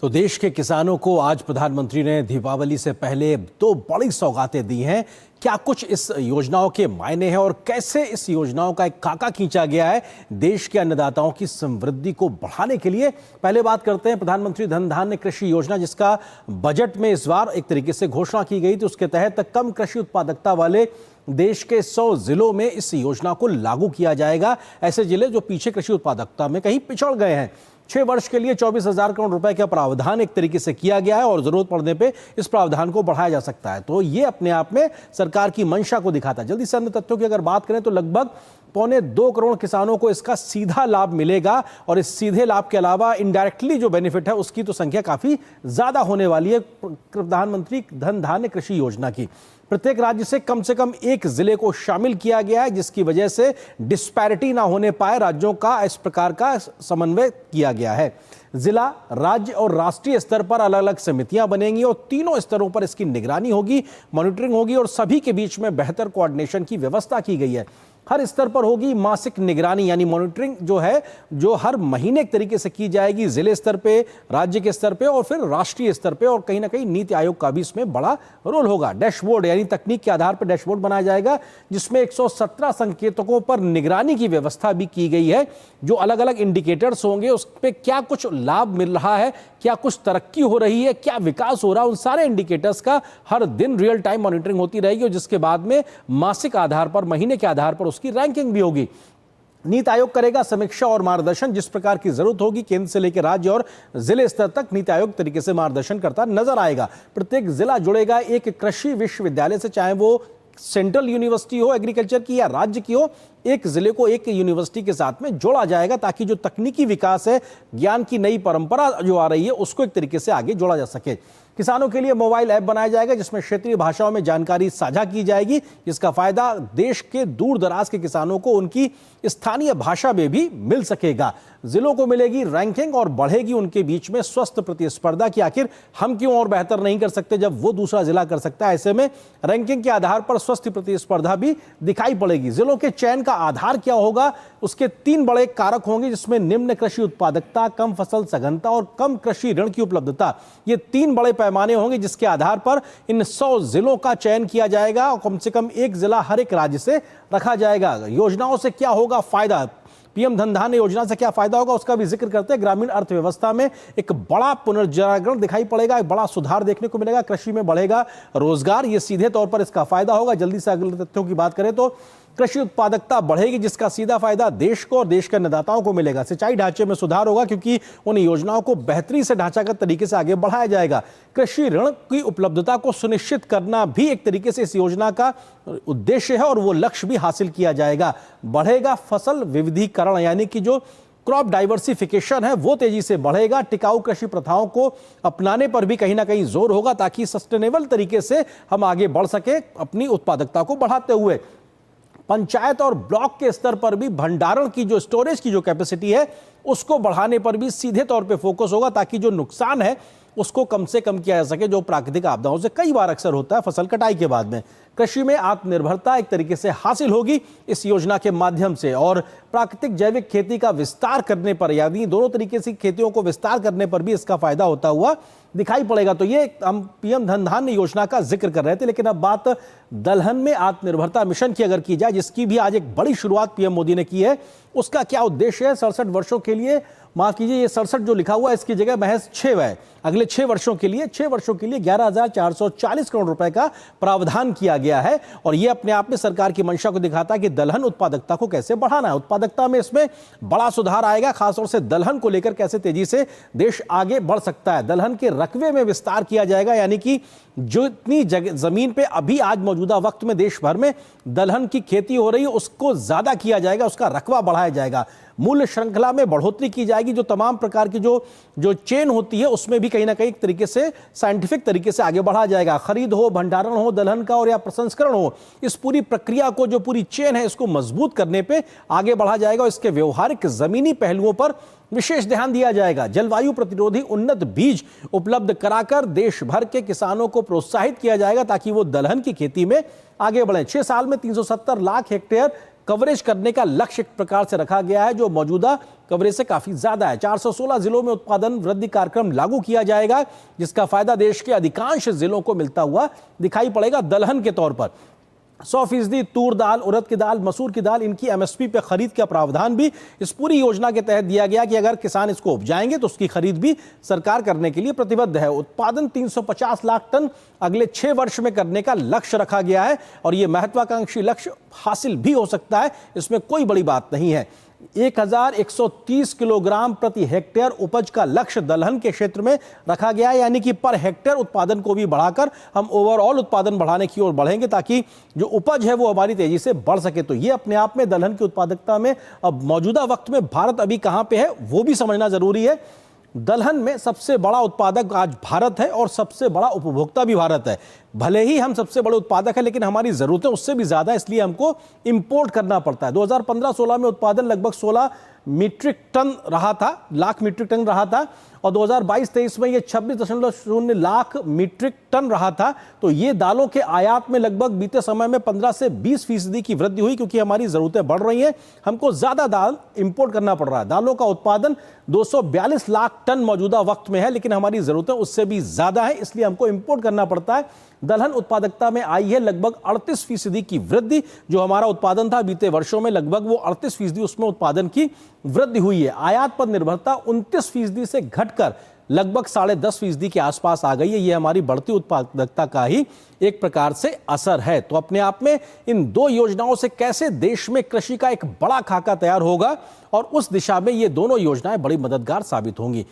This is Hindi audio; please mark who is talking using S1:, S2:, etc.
S1: तो देश के किसानों को आज प्रधानमंत्री ने दीपावली से पहले दो बड़ी सौगातें दी हैं। क्या कुछ इस योजनाओं के मायने हैं और कैसे इस योजनाओं का एक खाका खींचा गया है देश के अन्नदाताओं की समृद्धि को बढ़ाने के लिए। पहले बात करते हैं प्रधानमंत्री धन धान्य कृषि योजना, जिसका बजट में इस बार एक तरीके से घोषणा की गई थी। उसके तहत कम कृषि उत्पादकता वाले देश के 100 जिलों में इस योजना को लागू किया जाएगा। ऐसे जिले जो पीछे कृषि उत्पादकता में कहीं पिछड़ गए हैं। 6 वर्ष के लिए 24,000 करोड़ रुपए का प्रावधान एक तरीके से किया गया है और जरूरत पड़ने पे इस प्रावधान को बढ़ाया जा सकता है। तो ये अपने आप में सरकार की मंशा को दिखाता है। जल्दी से अन्य तथ्यों की अगर बात करें तो लगभग 1.25 करोड़ किसानों को इसका सीधा लाभ मिलेगा और इस सीधे लाभ के अलावा इनडायरेक्टली जो बेनिफिट है उसकी तो संख्या काफी ज्यादा होने वाली है प्रधानमंत्री धन धान्य कृषि योजना की। प्रत्येक राज्य से कम एक जिले को शामिल किया गया है, जिसकी वजह से डिस्पैरिटी ना होने पाए राज्यों का इस प्रकार का समन्वय किया गया है। जिला, राज्य और राष्ट्रीय स्तर पर अलग अलग समितियां बनेंगी और तीनों स्तरों पर इसकी निगरानी होगी, मॉनिटरिंग होगी और सभी के बीच में बेहतर कोऑर्डिनेशन की व्यवस्था की गई है। हर स्तर पर होगी मासिक निगरानी, यानी मॉनिटरिंग जो है जो हर महीने एक तरीके से की जाएगी, जिले स्तर पे, राज्य के स्तर पे और फिर राष्ट्रीय स्तर पे। और कहीं ना कहीं नीति आयोग का भी इसमें बड़ा रोल होगा। डैशबोर्ड यानी तकनीक के आधार पर डैशबोर्ड बनाया जाएगा, जिसमें 117 संकेतकों पर निगरानी की व्यवस्था भी की गई है। जो अलग अलग इंडिकेटर्स होंगे उस पर क्या कुछ लाभ मिल रहा है, क्या कुछ तरक्की हो रही है, क्या विकास हो रहा है, उन सारे इंडिकेटर्स का हर दिन रियल टाइम मॉनिटरिंग होती रहेगी और जिसके बाद में मासिक आधार पर, महीने के आधार पर उसकी रैंकिंग भी होगी। नीति आयोग करेगा समीक्षा और मार्गदर्शन, जिस प्रकार की जरूरत होगी केंद्र से लेकर राज्य और जिले स्तर तक नीति आयोग तरीके से मार्गदर्शन करता नजर आएगा। प्रत्येक जिला जुड़ेगा एक कृषि विश्वविद्यालय से, चाहे वो सेंट्रल यूनिवर्सिटी हो एग्रीकल्चर की या राज्य की हो। एक जिले को एक यूनिवर्सिटी के साथ में जोड़ा जाएगा ताकि जो तकनीकी विकास है, ज्ञान की नई परंपरा जो आ रही है, उसको एक तरीके से आगे जोड़ा जा सके। किसानों के लिए मोबाइल ऐप बनाया जाएगा जिसमें क्षेत्रीय भाषाओं में जानकारी साझा की जाएगी, जिसका फायदा देश के दूर दराज के किसानों को उनकी स्थानीय भाषा में भी मिल सकेगा। जिलों को मिलेगी रैंकिंग और बढ़ेगी उनके बीच में स्वस्थ प्रतिस्पर्धा कि आखिर हम क्यों और बेहतर नहीं कर सकते जब वो दूसरा जिला कर सकता है। ऐसे में रैंकिंग के आधार पर स्वस्थ प्रतिस्पर्धा भी दिखाई पड़ेगी। जिलों के चयन का आधार क्या होगा, उसके 3 बड़े कारक होंगे, जिसमें निम्न कृषि उत्पादकता, कम फसल सघनता और कम कृषि ऋण की उपलब्धता। ये 3 बड़े पैमाने होंगे जिसके आधार पर इन 100 जिलों का चयन किया जाएगा और कम से कम एक जिला हर एक राज्य से रखा जाएगा। योजनाओं से क्या होगा फायदा, पीएम धन धान्य योजना से क्या फायदा होगा उसका भी जिक्र करते हैं। ग्रामीण अर्थव्यवस्था में एक बड़ा पुनर्जागरण दिखाई पड़ेगा, एक बड़ा सुधार देखने को मिलेगा, कृषि में बढ़ेगा रोजगार, ये सीधे तौर पर इसका फायदा होगा। जल्दी से अगले तथ्यों की बात करें तो कृषि उत्पादकता बढ़ेगी, जिसका सीधा फायदा देश को और देश के अन्नदाताओं को मिलेगा। सिंचाई ढांचे में सुधार होगा क्योंकि उन योजनाओं को बेहतरी से ढांचागत तरीके से आगे बढ़ाया जाएगा। कृषि ऋण की उपलब्धता को सुनिश्चित करना भी एक तरीके से इस योजना का उद्देश्य है और वो लक्ष्य भी हासिल किया जाएगा। बढ़ेगा फसल विविधीकरण, यानी कि जो क्रॉप डाइवर्सिफिकेशन है वो तेजी से बढ़ेगा। टिकाऊ कृषि प्रथाओं को अपनाने पर भी कहीं ना कहीं जोर होगा ताकि सस्टेनेबल तरीके से हम आगे बढ़ सके अपनी उत्पादकता को बढ़ाते हुए। पंचायत और ब्लॉक के स्तर पर भी भंडारण की जो स्टोरेज की जो कैपेसिटी है उसको बढ़ाने पर भी सीधे तौर पे फोकस होगा ताकि जो नुकसान है उसको कम से कम किया जा सके, जो प्राकृतिक आपदाओं से कई बार अक्सर होता है फसल कटाई के बाद में। कृषि में आत्मनिर्भरता एक तरीके से हासिल होगी इस योजना के माध्यम से और प्राकृतिक जैविक खेती का विस्तार करने पर, यानी दोनों तरीके से खेतियों को विस्तार करने पर भी इसका फायदा होता हुआ दिखाई पड़ेगा। तो ये हम पीएम धन धान्य योजना का जिक्र कर रहे थे, लेकिन अब बात दलहन में आत्मनिर्भरता मिशन की अगर की जाए, जिसकी भी आज एक बड़ी शुरुआत पीएम मोदी ने की है, उसका क्या उद्देश्य है। 67 वर्षों के लिए, माफ कीजिए ये 67 जो लिखा हुआ है इसकी जगह महज 6 है। अगले 6 वर्षों के लिए 11,440 करोड़ रुपए का प्रावधान किया गया है और यह अपने आप में सरकार की मंशा को दिखाता है कि दलहन उत्पादकता को कैसे बढ़ाना है। उत्पादकता में इसमें बड़ा सुधार आएगा, खासतौर से दलहन को लेकर कैसे तेजी से देश आगे बढ़ सकता है। दलहन के रकबे में विस्तार किया जाएगा, यानी कि जो इतनी जमीन पे अभी आज मौजूदा वक्त में देश भर में दलहन की खेती हो रही है उसको ज्यादा किया जाएगा, उसका रकबा बढ़ाया जाएगा। मूल्य श्रृंखला में बढ़ोतरी की जाएगी, जो तमाम प्रकार की जो चेन होती है उसमें भी कहीं ना कहीं एक तरीके से साइंटिफिक तरीके से आगे बढ़ा जाएगा। खरीद हो, भंडारण हो दलहन का और या प्रसंस्करण हो, इस पूरी प्रक्रिया को, जो पूरी चेन है, इसको मजबूत करने पे आगे बढ़ा जाएगा और इसके व्यवहारिक जमीनी पहलुओं पर विशेष ध्यान दिया जाएगा। जलवायु प्रतिरोधी उन्नत बीज उपलब्ध कराकर देश भर के किसानों को प्रोत्साहित किया जाएगा ताकि वो दलहन की खेती में आगे बढ़े। 6 साल में 370 लाख हेक्टेयर कवरेज करने का लक्ष्य एक प्रकार से रखा गया है, जो मौजूदा कवरेज से काफी ज्यादा है। 416 जिलों में उत्पादन वृद्धि कार्यक्रम लागू किया जाएगा, जिसका फायदा देश के अधिकांश जिलों को मिलता हुआ दिखाई पड़ेगा। दलहन के तौर पर 100% तूर दाल, उड़द की दाल, मसूर की दाल, इनकी एमएसपी पे खरीद का प्रावधान भी इस पूरी योजना के तहत दिया गया कि अगर किसान इसको उपजाएंगे तो उसकी खरीद भी सरकार करने के लिए प्रतिबद्ध है। उत्पादन 350 लाख टन अगले 6 वर्ष में करने का लक्ष्य रखा गया है और यह महत्वाकांक्षी लक्ष्य हासिल भी हो सकता है, इसमें कोई बड़ी बात नहीं है। 1130 किलोग्राम प्रति हेक्टेयर उपज का लक्ष्य दलहन के क्षेत्र में रखा गया है, यानी कि पर हेक्टेयर उत्पादन को भी बढ़ाकर हम ओवरऑल उत्पादन बढ़ाने की ओर बढ़ेंगे ताकि जो उपज है वो हमारी तेजी से बढ़ सके। तो ये अपने आप में दलहन की उत्पादकता में अब मौजूदा वक्त में भारत अभी कहां पे है वो भी समझना जरूरी है। दलहन में सबसे बड़ा उत्पादक आज भारत है और सबसे बड़ा उपभोक्ता भी भारत है। भले ही हम सबसे बड़े उत्पादक हैं, लेकिन हमारी जरूरतें उससे भी ज्यादा, इसलिए हमको इंपोर्ट करना पड़ता है। 2015-16 में उत्पादन लगभग 16 मीट्रिक टन रहा था, लाख मीट्रिक टन रहा था, और 2022-23 में ये 26.0 लाख मीट्रिक टन रहा था। तो ये दालों के आयात में लगभग बीते समय में 15 से 20% की वृद्धि हुई, क्योंकि हमारी जरूरतें बढ़ रही हैं, हमको ज्यादा दाल इंपोर्ट करना पड़ रहा है। दालों का उत्पादन 242 लाख टन मौजूदा वक्त में है, लेकिन हमारी जरूरतें उससे भी ज्यादा है, इसलिए हमको इंपोर्ट करना पड़ता है। दलहन उत्पादकता में आई है लगभग 38% की वृद्धि। जो हमारा उत्पादन था बीते वर्षों में लगभग वो 38%, उसमें उत्पादन की वृद्धि हुई है। आयात पर निर्भरता 29% से घटकर लगभग 10.5% के आसपास आ गई है। ये हमारी बढ़ती उत्पादकता का ही एक प्रकार से असर है। तो अपने आप में इन दो योजनाओं से कैसे देश में कृषि का एक बड़ा खाका तैयार होगा और उस दिशा में ये दोनों योजनाएं बड़ी मददगार साबित होंगी।